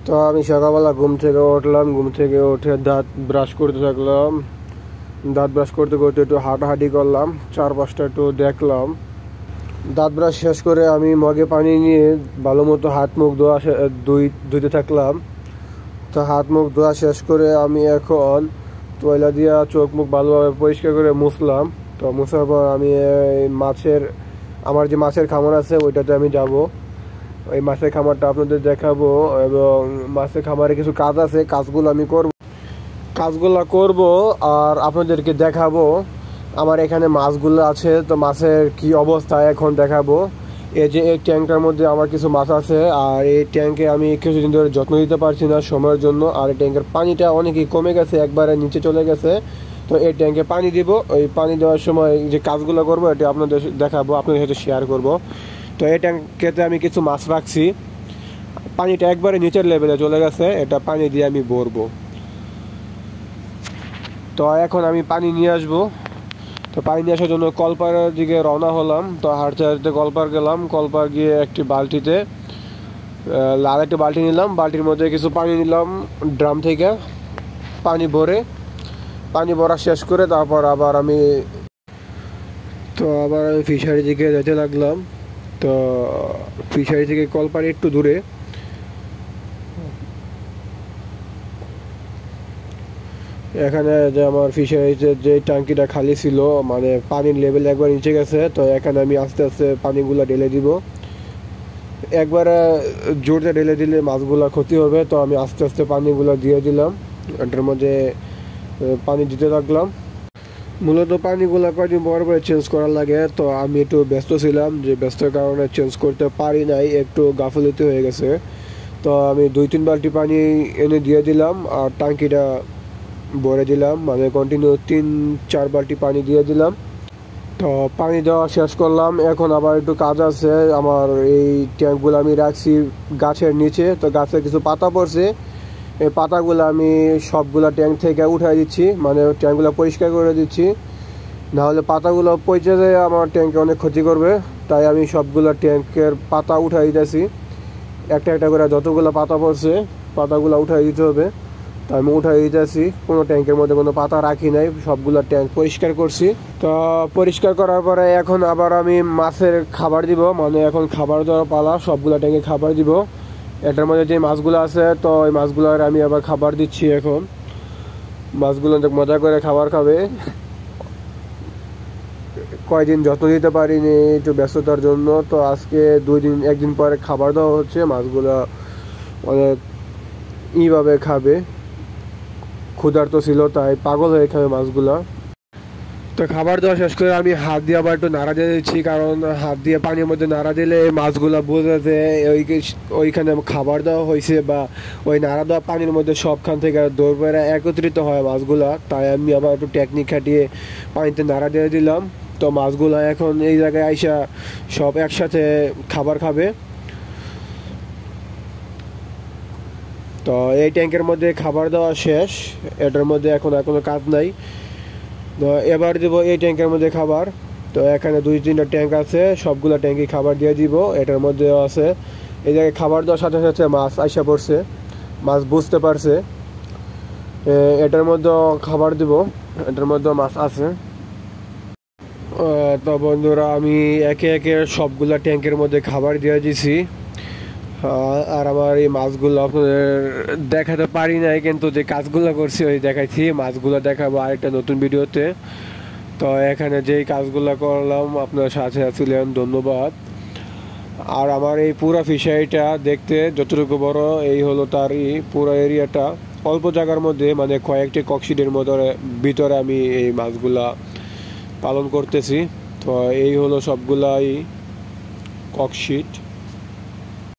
তো আমি সকালবেলা ঘুম থেকে উঠলাম, ঘুম থেকে উঠে দাঁত ব্রাশ করতে থাকলাম। দাঁত ব্রাশ করতে করতে একটু হাঁটাহাঁটি করলাম, চারপাশটা একটু দেখলাম। দাঁত ব্রাশ শেষ করে আমি মগে পানি নিয়ে ভালো মতো হাত মুখ ধুইতে থাকলাম। তো হাত মুখ ধোয়া শেষ করে আমি এখন তয়লা দিয়া চোখ মুখ ভালোভাবে পরিষ্কার করে মুছলাম। তো মুছার পর আমি আমার যে মাছের খামার আছে ওইটাতে আমি যাব। ওই মাছের খামারটা আপনাদের দেখাবো এবং মাছের খামারে কিছু কাজ আছে, কাজগুলো করব আর আপনাদেরকে দেখাবো। আমার এখানে মাছগুলো আছে, তো মাছের কি অবস্থা এখন দেখাবো। এই যে এই ট্যাঙ্কটার মধ্যে আমার কিছু মাছ আছে, আর এই ট্যাঙ্কে আমি কিছুদিন ধরে যত্ন দিতে পারছি না সময়ের জন্য। আর এই ট্যাঙ্কের পানিটা অনেকই কমে গেছে, একবারে নিচে চলে গেছে। তো এই ট্যাঙ্কে পানি দিব, ওই পানি দেওয়ার সময় যে কাজগুলো করবো এটা আপনাদের দেখাবো, আপনাদের সাথে শেয়ার করব। তো এই ট্যাঙ্কেতে আমি কিছু মাছ রাখছি, পানিটা একবারে নিচের লেভেলে চলে গেছে, এটা পানি দিয়ে আমি ভরবো। তো এখন আমি পানি নিয়ে আসবো। তো পানি নিয়ে আসার জন্য কলপারের দিকে রওনা হলাম। তো হাঁটতে হাঁটতে কলপার গেলাম, কলপার গিয়ে একটি বালতিতে লাল একটা বালতি নিলাম, বালতির মধ্যে কিছু পানি নিলাম ড্রাম থেকে। পানি ভরা শেষ করে তারপর আবার আমি ফিশারি দিকে যেতে লাগলাম। তো ফিশারি থেকে কলপারে একটু দূরে এখানে যে আমার ফিশারিতে যে ট্যাঙ্কিটা খালি ছিল, মানে পানির লেভেল একবার নিচে গেছে। তো এখানে আমি আস্তে আস্তে পানিগুলো ঢেলে দিব। একবারে জোরে ঢেলে দিলে মাছগুলা ক্ষতি হবে, তো আমি আস্তে আস্তে পানিগুলো দিয়ে দিলাম। এটার মধ্যে পানি দিতে থাকলাম। মূলত পানিগুলো কয়দিন পর পরে চেঞ্জ করা লাগে, তো আমি একটু ব্যস্ত ছিলাম, যে ব্যস্তর কারণে চেঞ্জ করতে পারি নাই, একটু গাফিলতি হয়ে গেছে। তো আমি 2-3 বালতি পানি এনে দিয়ে দিলাম আর ট্যাঙ্কিটা ভরে দিলাম, মানে কন্টিনিউ 3-4 বালতি পানি দিয়ে দিলাম। তো পানি দেওয়া শেষ করলাম, এখন আবার একটু কাজ আছে। আমার এই ট্যাঙ্কগুলো আমি রাখছি গাছের নিচে, তো গাছে কিছু পাতা পড়ছে, এই পাতাগুলো আমি সবগুলা ট্যাঙ্ক থেকে উঠাই দিচ্ছি, মানে ট্যাঙ্কগুলো পরিষ্কার করে দিচ্ছি। নাহলে পাতাগুলো পচে যায়, আমার ট্যাঙ্কে অনেক ক্ষতি করবে। তাই আমি সবগুলো ট্যাঙ্কের পাতা উঠাই দিতেছি, একটা একটা করে যতগুলো পাতা পড়ছে পাতাগুলো উঠাই দিতে হবে। তো আমি উঠাই দিতেছি, কোনো ট্যাঙ্কের মধ্যে কোনো পাতা রাখি নাই, সবগুলো ট্যাঙ্ক পরিষ্কার করছি। তো পরিষ্কার করার পরে এখন আবার আমি মাছের খাবার দিব, মানে এখন খাবার দেওয়ার পালা, সবগুলো ট্যাঙ্কে খাবার দিব। এটার মধ্যে যে মাছগুলো আছে, তো ওই মাছগুলোর আমি আবার খাবার দিচ্ছি। এখন মাছগুলো মজা করে খাবার খাবে। কয়দিন যত্ন দিতে পারিনি একটু ব্যস্ততার জন্য, তো আজকে 1 দিন পরে খাবার দেওয়া হচ্ছে। মাছগুলো অনেক এইভাবে খাবে, ক্ষুধার্ত ছিল তাই পাগল হয়ে খাবে মাছগুলা। তো খাবার দেওয়া শেষ করে আমি হাত দিয়ে আবার একটু নাড়া দিয়ে দিচ্ছি, কারণ হাত দিয়ে পানির মধ্যে নাড়া দিলে মাছগুলা বোঝা যে ওইখানে খাবার দেওয়া হয়েছে, বা ওই নাড়া দেওয়া পানির মধ্যে সবখান থেকে দৌড় একত্রিত হয় মাছগুলা। তাই আমি আবার একটু টেকনিক খাটিয়ে পানিতে নাড়া দিয়ে দিলাম। তো মাছগুলা এখন এই জায়গায় আইসা সব একসাথে খাবার খাবে। তো এই ট্যাঙ্কের মধ্যে খাবার দেওয়া শেষ, এটার মধ্যে এখন আর কোনো কাজ নাই। তো এবার দিব এই ট্যাঙ্কের মধ্যে খাবার। তো এখানে 2-3টা ট্যাঙ্ক আছে, সবগুলো ট্যাঙ্কে খাবার দিয়ে দিব। এটার মধ্যে আছে, এই জায়গায় খাবার দেওয়ার সাথে সাথে মাছ আইসা পড়ছে, মাছ বুঝতে পারছে এটার মধ্যে খাবার দিব, এটার মধ্যে মাছ আছে। তো বন্ধুরা আমি একে একে সবগুলা ট্যাঙ্কের মধ্যে খাবার দিয়ে দিছি। আর আমার এই মাছগুলো আপনাদের দেখাতে পারি নাই, কিন্তু যে কাজগুলো করছি ওই দেখাইছি। মাছগুলো দেখাবো আরেকটা নতুন ভিডিওতে। তো এখানে যেই কাজগুলো করলাম আপনার সাথে ছিলেন, ধন্যবাদ। আর আমার এই পুরো ফিশারিটা দেখতে যতটুকু বড়, এই হলো তারই পুরো এরিয়াটা, অল্প জায়গার মধ্যে, মানে কয়েকটি ককশিটের ভিতরে আমি এই মাছগুলা পালন করতেছি। তো এই হলো সবগুলাই ককশিট।